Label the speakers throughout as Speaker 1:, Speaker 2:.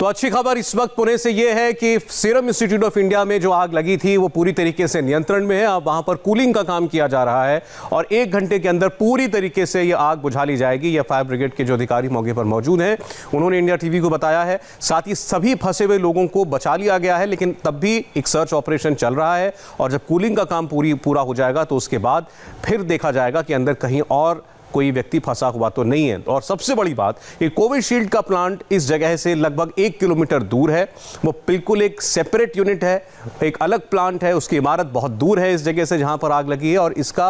Speaker 1: तो अच्छी खबर इस वक्त पुणे से यह है कि सीरम इंस्टीट्यूट ऑफ इंडिया में जो आग लगी थी वो पूरी तरीके से नियंत्रण में है। अब वहां पर कूलिंग का काम किया जा रहा है और 1 घंटे के अंदर पूरी तरीके से यह आग बुझा ली जाएगी। यह फायर ब्रिगेड के जो अधिकारी मौके पर मौजूद हैं उन्होंने इंडिया टीवी को बताया है। साथ ही सभी फंसे हुए लोगों को बचा लिया गया है, लेकिन तब भी एक सर्च ऑपरेशन चल रहा है और जब कूलिंग का काम पूरा हो जाएगा तो उसके बाद फिर देखा जाएगा कि अंदर कहीं और कोई व्यक्ति फंसा हुआ तो नहीं है। और सबसे बड़ी बात, ये कोविशील्ड का प्लांट इस जगह से लगभग 1 किलोमीटर दूर है। वो बिल्कुल एक सेपरेट यूनिट है, एक अलग प्लांट है। उसकी इमारत बहुत दूर है इस जगह से जहां पर आग लगी है और इसका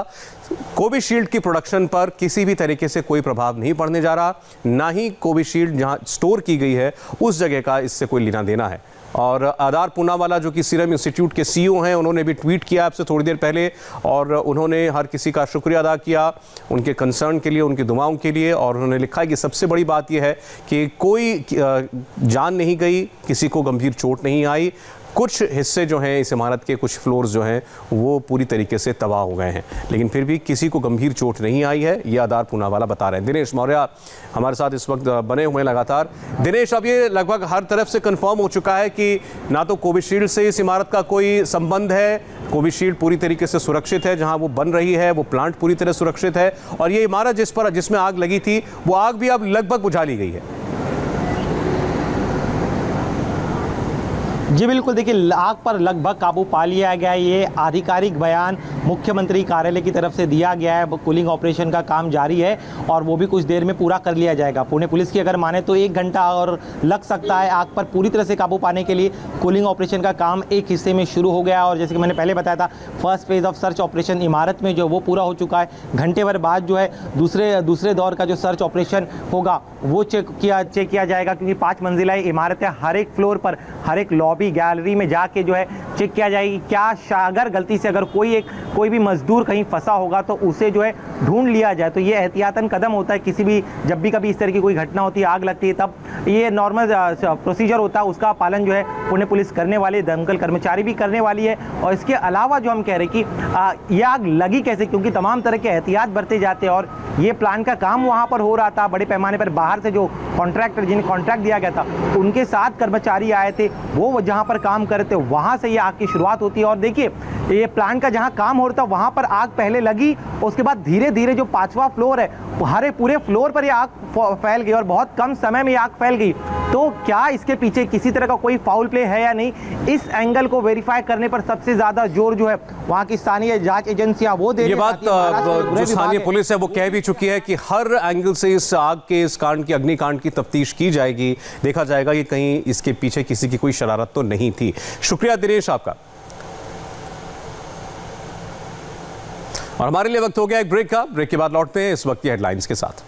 Speaker 1: कोविशील्ड की प्रोडक्शन पर किसी भी तरीके से कोई प्रभाव नहीं पड़ने जा रहा। ना ही कोविशील्ड जहां स्टोर की गई है उस जगह का इससे कोई लेना देना है। और आधार पूनावाला जो कि सीरम इंस्टीट्यूट के सीईओ हैं, उन्होंने भी ट्वीट किया आपसे थोड़ी देर पहले और उन्होंने हर किसी का शुक्रिया अदा किया उनके कंसर्न के लिए, उनकी दुआओं के लिए। और उन्होंने लिखा है कि सबसे बड़ी बात यह है कि कोई जान नहीं गई, किसी को गंभीर चोट नहीं आई। कुछ हिस्से जो हैं इस इमारत के, कुछ फ्लोर्स जो हैं वो पूरी तरीके से तबाह हो गए हैं, लेकिन फिर भी किसी को गंभीर चोट नहीं आई है, ये आधार पूनावाला बता रहे हैं। दिनेश मौर्य हमारे साथ इस वक्त बने हुए हैं लगातार। दिनेश, अब ये लगभग हर तरफ से कंफर्म हो चुका है कि ना तो कोविशील्ड से इस इमारत का कोई संबंध है, कोविशील्ड पूरी तरीके से सुरक्षित है, जहाँ वो बन रही है वो प्लांट पूरी तरह सुरक्षित है, और ये इमारत जिसमें आग लगी थी वो आग भी अब लगभग बुझा ली गई है।
Speaker 2: जी बिल्कुल, देखिए आग पर लगभग काबू पा लिया गया है। ये आधिकारिक बयान मुख्यमंत्री कार्यालय की तरफ से दिया गया है। कूलिंग ऑपरेशन का काम जारी है और वो भी कुछ देर में पूरा कर लिया जाएगा। पुणे पुलिस की अगर माने तो 1 घंटा और लग सकता है आग पर पूरी तरह से काबू पाने के लिए। कूलिंग ऑपरेशन का काम एक हिस्से में शुरू हो गया और जैसे कि मैंने पहले बताया था, first phase of search operation इमारत में जो वो पूरा हो चुका है। घंटे भर बाद जो है दूसरे दौर का जो सर्च ऑपरेशन होगा वो चेक किया जाएगा, क्योंकि 5 मंजिला इमारत है। हर एक फ्लोर पर, हर एक लॉबी गैलरी में जाके जो है चेक किया जाएगी क्या अगर गलती से अगर कोई भी मजदूर कहीं फंसा होगा तो उसे जो है ढूंढ लिया जाए। तो ये एहतियातन कदम होता है, जब भी कभी इस तरह की कोई घटना होती है, आग लगती है, तब ये नॉर्मल प्रोसीजर होता है, उसका पालन जो है पुणे पुलिस करने वाली, दमकल कर्मचारी भी करने वाली है। और इसके अलावा जो हम कह रहे हैं कि ये आग लगी कैसे, क्योंकि तमाम तरह के एहतियात बरते जाते हैं और ये प्लान का काम वहाँ पर हो रहा था बड़े पैमाने पर। बाहर से जो कॉन्ट्रैक्टर जिन्हें कॉन्ट्रैक्ट दिया गया था उनके साथ कर्मचारी आए थे, वो जहाँ पर काम कर रहे थे वहाँ से ये आग की शुरुआत होती है। और देखिए ये प्लान का जहाँ काम हो रहा था वहाँ पर आग पहले लगी, उसके बाद धीरे धीरे जो 5वां फ्लोर है हर पूरे फ्लोर पर ये आग फैल गई और बहुत कम समय में ये आग फैल गई। तो क्या इसके पीछे किसी तरह का कोई फाउल प्ले है या नहीं, इस एंगल को वेरीफाई करने पर सबसे ज्यादा जोर जो है वहाँ की स्थानीय जांच एजेंसियां वो दे रही है।
Speaker 1: ये बात जो स्थानीय पुलिस है वो कह भी चुकी है कि हर एंगल से इस आग के, इस कांड की, अग्निकांड की तफ्तीश की जाएगी, देखा जाएगा कि कहीं इसके पीछे किसी की कोई शरारत तो नहीं थी। शुक्रिया दिनेश आपका। और हमारे लिए वक्त हो गया एक ब्रेक का। ब्रेक के बाद लौटते हैं इस वक्त की हेडलाइंस के साथ।